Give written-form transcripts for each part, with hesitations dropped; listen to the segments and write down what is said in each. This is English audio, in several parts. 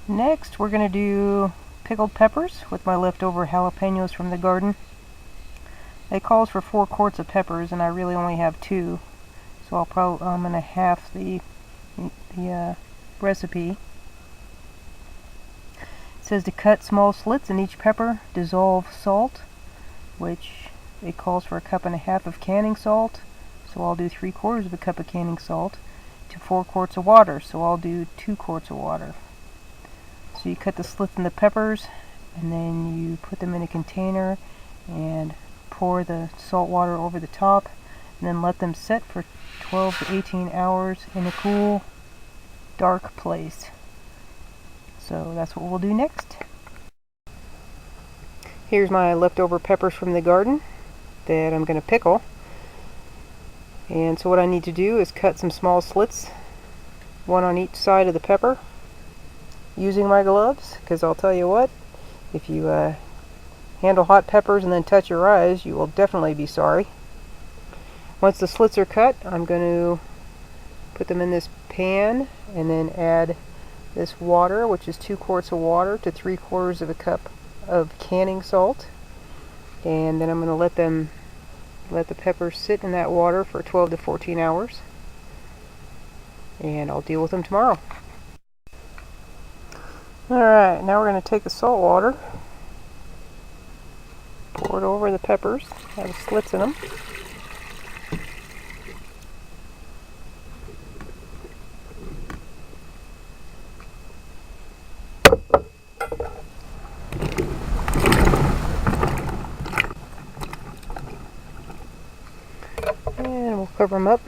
Next, we're going to do pickled peppers with my leftover jalapenos from the garden. It calls for 4 quarts of peppers, and I really only have 2, so I'm going to half the recipe. It says to cut small slits in each pepper, dissolve salt, which it calls for 1.5 cups of canning salt, so I'll do 3/4 of a cup of canning salt, to 4 quarts of water, so I'll do 2 quarts of water. So you cut the slits in the peppers, and then you put them in a container and pour the salt water over the top, and then let them set for 12 to 18 hours in a cool, dark place. So that's what we'll do next. Here's my leftover peppers from the garden that I'm going to pickle. And so what I need to do is cut some small slits, one on each side of the pepper, using my gloves, because I'll tell you what, if you handle hot peppers and then touch your eyes, you will definitely be sorry. Once the slits are cut, I'm going to put them in this pan and then add this water, which is 2 quarts of water to 3/4 of a cup of canning salt, and then I'm going to let the peppers sit in that water for 12 to 14 hours, and I'll deal with them tomorrow. Alright, now we're going to take the salt water, pour it over the peppers, have slits in them. And we'll cover them up,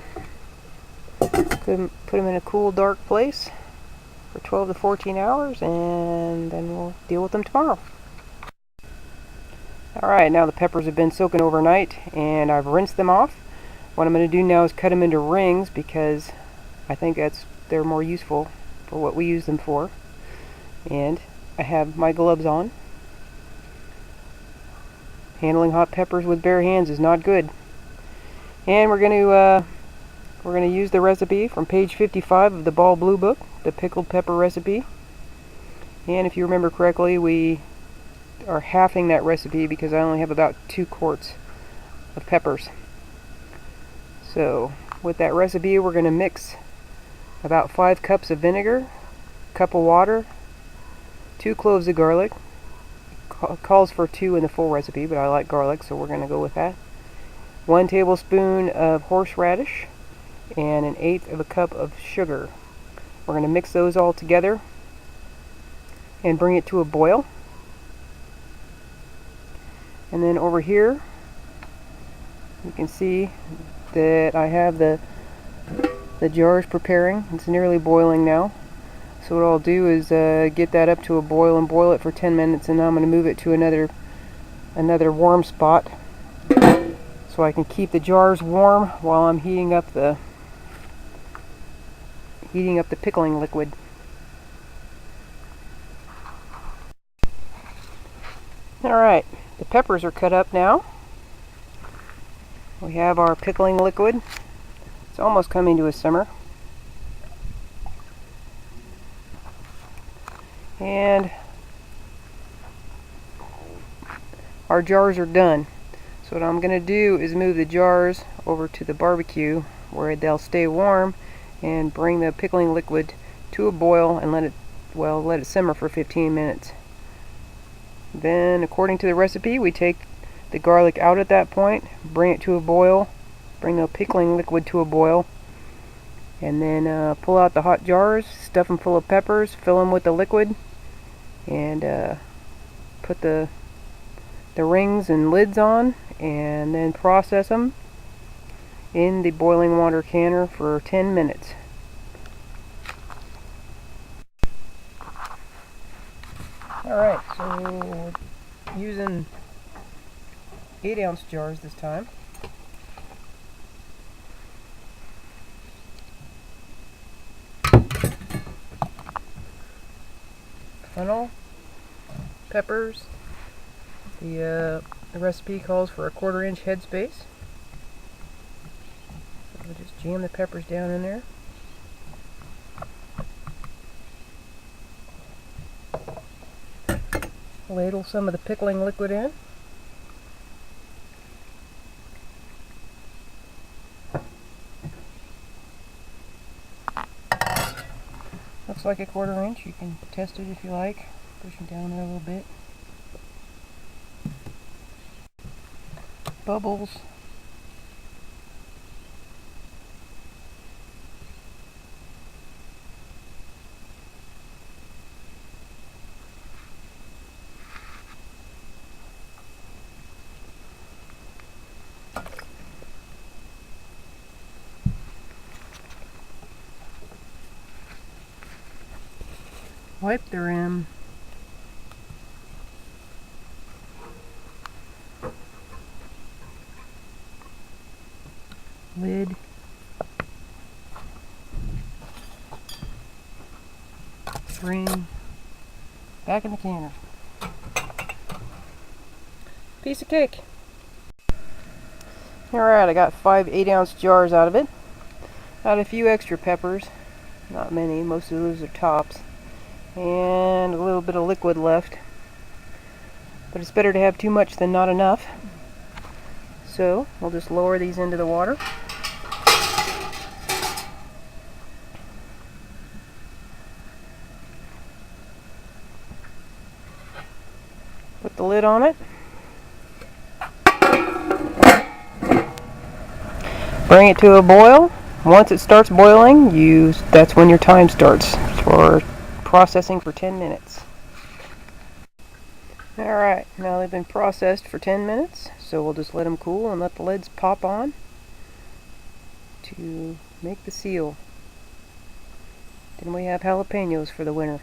put them in a cool, dark place for 12 to 14 hours, and then we'll deal with them tomorrow. Alright, now the peppers have been soaking overnight, and I've rinsed them off. What I'm going to do now is cut them into rings, because I think they're more useful for what we use them for. And I have my gloves on. Handling hot peppers with bare hands is not good. And we're going to use the recipe from page 55 of the Ball Blue Book, the pickled pepper recipe. And if you remember correctly, we are halving that recipe because I only have about 2 quarts of peppers. So with that recipe, we're going to mix about 5 cups of vinegar, a cup of water, 2 cloves of garlic. Calls for 2 in the full recipe, but I like garlic, so we're going to go with that. 1 tablespoon of horseradish, and 1/8 of a cup of sugar. We're going to mix those all together and bring it to a boil. And then over here, you can see that I have the jars preparing. It's nearly boiling now. So what I'll do is get that up to a boil and boil it for 10 minutes, and then I'm going to move it to another warm spot so I can keep the jars warm while I'm heating up the pickling liquid. Alright, the peppers are cut up now. We have our pickling liquid. It's almost coming to a simmer. And our jars are done. So what I'm going to do is move the jars over to the barbecue where they'll stay warm, and bring the pickling liquid to a boil and let it simmer for 15 minutes. Then, according to the recipe, we take the garlic out at that point, bring it to a boil, bring the pickling liquid to a boil, and then pull out the hot jars, stuff them full of peppers, fill them with the liquid, and put the rings and lids on, and then process them in the boiling water canner for 10 minutes. Alright, so using 8-ounce jars this time. Fennel, peppers. The recipe calls for a 1/4 inch headspace. So we'll just jam the peppers down in there. Ladle some of the pickling liquid in. Looks like a 1/4 inch. You can test it if you like. Pushing down there a little bit. Bubbles. Wipe the rim. Lid. Ring. Back in the canner. Piece of cake. Alright, I got 5 8-ounce jars out of it. Got a few extra peppers. Not many, most of those are tops. And a little bit of liquid left. But it's better to have too much than not enough. So we'll just lower these into the water. Put the lid on it. Bring it to a boil. Once it starts boiling, that's when your time starts for processing for 10 minutes. Alright, now they've been processed for 10 minutes, so we'll just let them cool and let the lids pop on to make the seal. Then we have jalapenos for the winter.